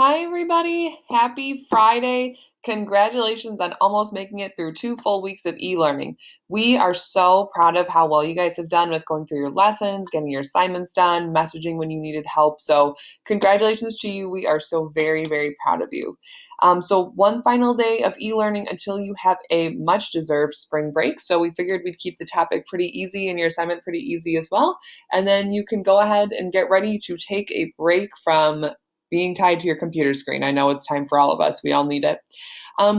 Hi, everybody. Happy Friday. Congratulations on almost making it through 2 full weeks of e-learning. We are so proud of how well you guys have done with going through your lessons, getting your assignments done, messaging when you needed help. So congratulations to you. We are so very, very proud of you. So one final day of e-learning until you have a much-deserved spring break. So we figured we'd keep the topic pretty easy and your assignment pretty easy as well. And then you can go ahead and get ready to take a break from being tied to your computer screen. I know it's time for all of us. We all need it.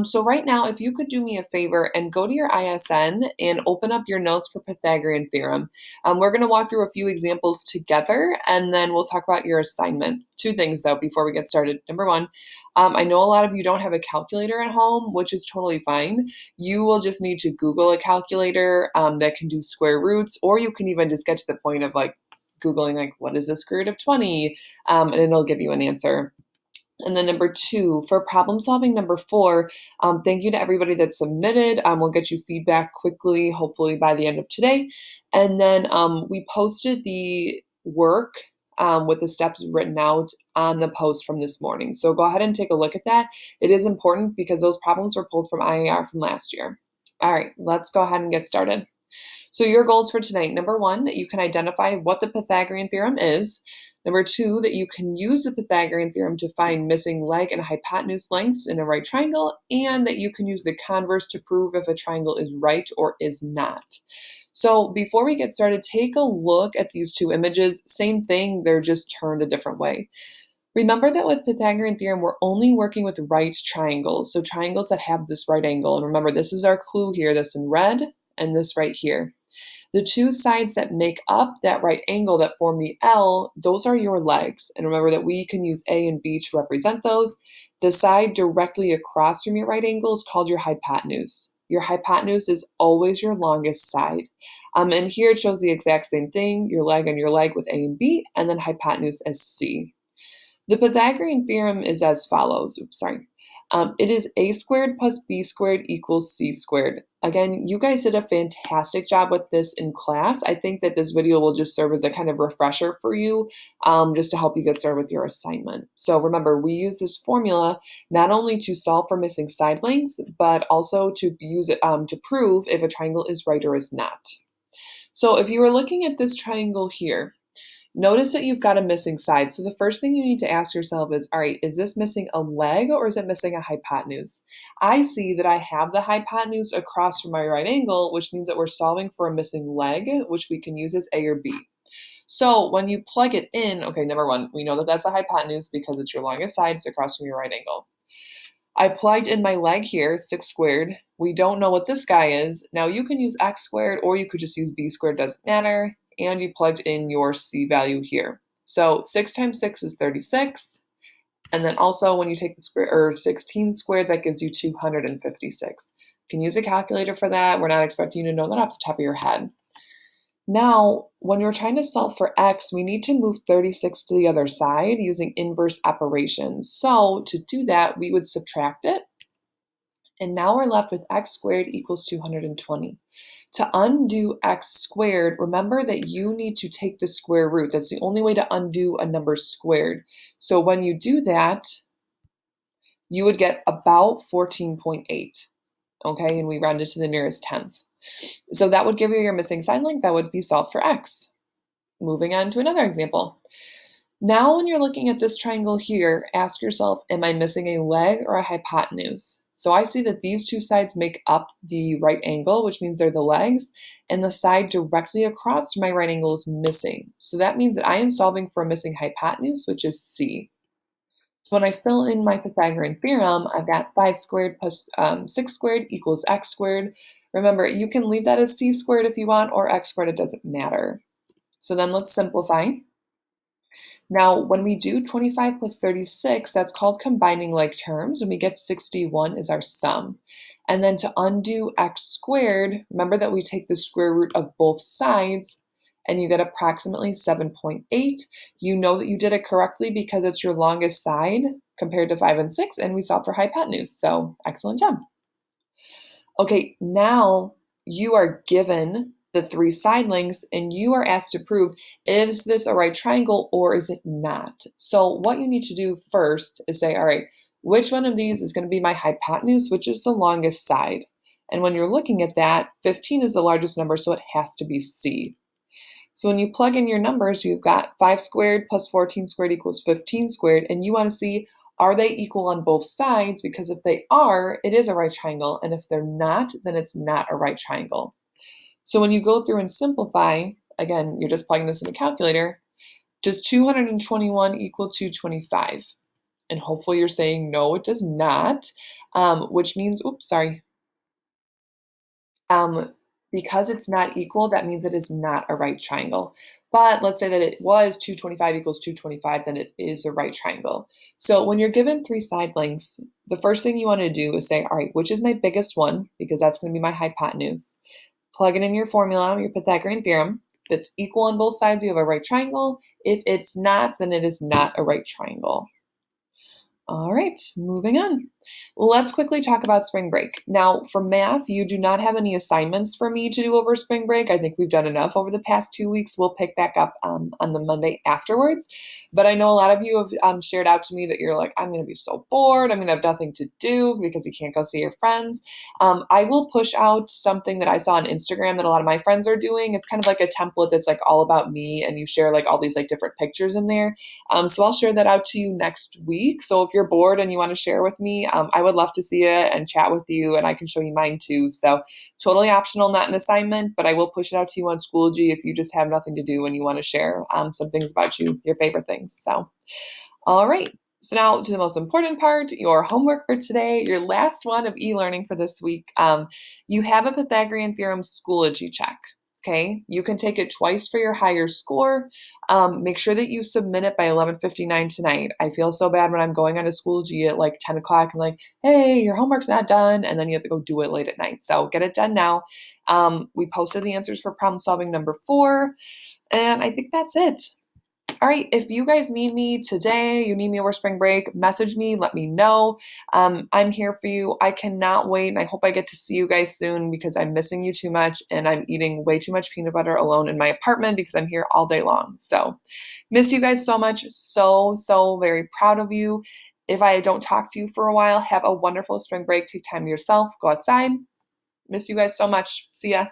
So right now, if you could do me a favor and go to your ISN and open up your notes for Pythagorean Theorem. We're going to walk through a few examples together, and then we'll talk about your assignment. Two things, though, before we get started. Number one, I know a lot of you don't have a calculator at home, which is totally fine. You will just need to Google a calculator that can do square roots, or you can even just get to the point of Googling what is the square root of 20, and it'll give you an answer. And then number two, for problem solving number four, thank you to everybody that submitted. We'll get you feedback quickly, hopefully by the end of today. And then we posted the work with the steps written out on the post from this morning. So go ahead and take a look at that. It is important because those problems were pulled from IAR from last year. All right, let's go ahead and get started. So your goals for tonight, number one, that you can identify what the Pythagorean theorem is. Number two, that you can use the Pythagorean theorem to find missing leg and hypotenuse lengths in a right triangle, and that you can use the converse to prove if a triangle is right or is not. So before we get started, take a look at these two images. Same thing, they're just turned a different way. Remember that with Pythagorean theorem, we're only working with right triangles, so triangles that have this right angle. And remember, this is our clue here, this in red and this right here. The two sides that make up that right angle that form the L, those are your legs. And remember that we can use A and B to represent those. The side directly across from your right angle is called your hypotenuse. Your hypotenuse is always your longest side. And here it shows the exact same thing, your leg on your leg with A and B, and then hypotenuse as C. The Pythagorean theorem is as follows. It is a squared plus b squared equals c squared. Again, you guys did a fantastic job with this in class. I think that this video will just serve as a kind of refresher for you, just to help you get started with your assignment. So remember, we use this formula not only to solve for missing side lengths, but also to use it to prove if a triangle is right or is not. So if you were looking at this triangle here, notice that you've got a missing side. So the first thing you need to ask yourself is, all right, is this missing a leg or is it missing a hypotenuse? I see that I have the hypotenuse across from my right angle, which means that we're solving for a missing leg, which we can use as A or B. So when you plug it in, okay, number one, we know that that's a hypotenuse because it's your longest side, it's across from your right angle. I plugged in my leg here, 6 squared. We don't know what this guy is. Now you can use x squared or you could just use b squared, doesn't matter. And you plugged in your C value here. So 6 times 6 is 36. And then also when you take the square, or 16 squared, that gives you 256. You can use a calculator for that. We're not expecting you to know that off the top of your head. Now, when you're trying to solve for x, we need to move 36 to the other side using inverse operations. So to do that, we would subtract it. And now we're left with x squared equals 220. To undo x squared, remember that you need to take the square root. That's the only way to undo a number squared. So when you do that, you would get about 14.8, okay? And we round it to the nearest tenth. So that would give you your missing side length. That would be solved for x. Moving on to another example. Now when you're looking at this triangle here, ask yourself, am I missing a leg or a hypotenuse? So I see that these two sides make up the right angle, which means they're the legs, and the side directly across from my right angle is missing. So that means that I am solving for a missing hypotenuse, which is C. So when I fill in my Pythagorean theorem, I've got 5 squared plus 6 squared equals x squared. Remember, you can leave that as c squared if you want, or x squared, it doesn't matter. So then let's simplify. Now, when we do 25 plus 36, that's called combining like terms, and we get 61 is our sum. And then to undo x squared, remember that we take the square root of both sides, and you get approximately 7.8. You know that you did it correctly because it's your longest side compared to 5 and 6, and we solved for hypotenuse, so excellent job. Okay, now you are given the three side lengths, and you are asked to prove, is this a right triangle or is it not? So what you need to do first is say, all right, which one of these is going to be my hypotenuse, which is the longest side? And when you're looking at that, 15 is the largest number, so it has to be C. So when you plug in your numbers, you've got 5 squared plus 14 squared equals 15 squared, and you want to see, are they equal on both sides? Because if they are, it is a right triangle, and if they're not, then it's not a right triangle. So when you go through and simplify, again, you're just plugging this in the calculator, does 221 equal 225? And hopefully you're saying, no, it does not, which means, oops, sorry. Because it's not equal, that means that it's not a right triangle. But let's say that it was 225 equals 225, then it is a right triangle. So when you're given three side lengths, the first thing you want to do is say, all right, which is my biggest one? Because that's going to be my hypotenuse. Plug it in your formula, your Pythagorean theorem. If it's equal on both sides, you have a right triangle. If it's not, then it is not a right triangle. All right, moving on. Let's quickly talk about spring break. Now, for math, you do not have any assignments for me to do over spring break. I think we've done enough over the past 2 weeks. We'll pick back up on the Monday afterwards. But I know a lot of you have shared out to me that you're like, I'm going to be so bored. I'm going to have nothing to do because you can't go see your friends. I will push out something that I saw on Instagram that a lot of my friends are doing. It's kind of like a template that's like all about me, and you share like all these like different pictures in there. So I'll share that out to you next week. So if you're bored and you want to share with me, I would love to see it and chat with you, and I can show you mine too. So totally optional, not an assignment, but I will push it out to you on Schoology if you just have nothing to do and you want to share some things about you, your favorite things. So, all right. So now to the most important part, your homework for today, your last one of e-learning for this week. You have a Pythagorean Theorem Schoology check. Okay, you can take it twice for your higher score. Make sure that you submit it by 11:59 tonight. I feel so bad when I'm going on to Schoology at like 10 o'clock. I'm like, hey, your homework's not done. And then you have to go do it late at night. So get it done now. We posted the answers for problem solving number 4. And I think that's it. All right, if you guys need me today, you need me over spring break, message me, let me know. I'm here for you. I cannot wait, and I hope I get to see you guys soon because I'm missing you too much, and I'm eating way too much peanut butter alone in my apartment because I'm here all day long. So miss you guys so much, so very proud of you. If I don't talk to you for a while, have a wonderful spring break. Take time to yourself, go outside. Miss you guys so much. See ya.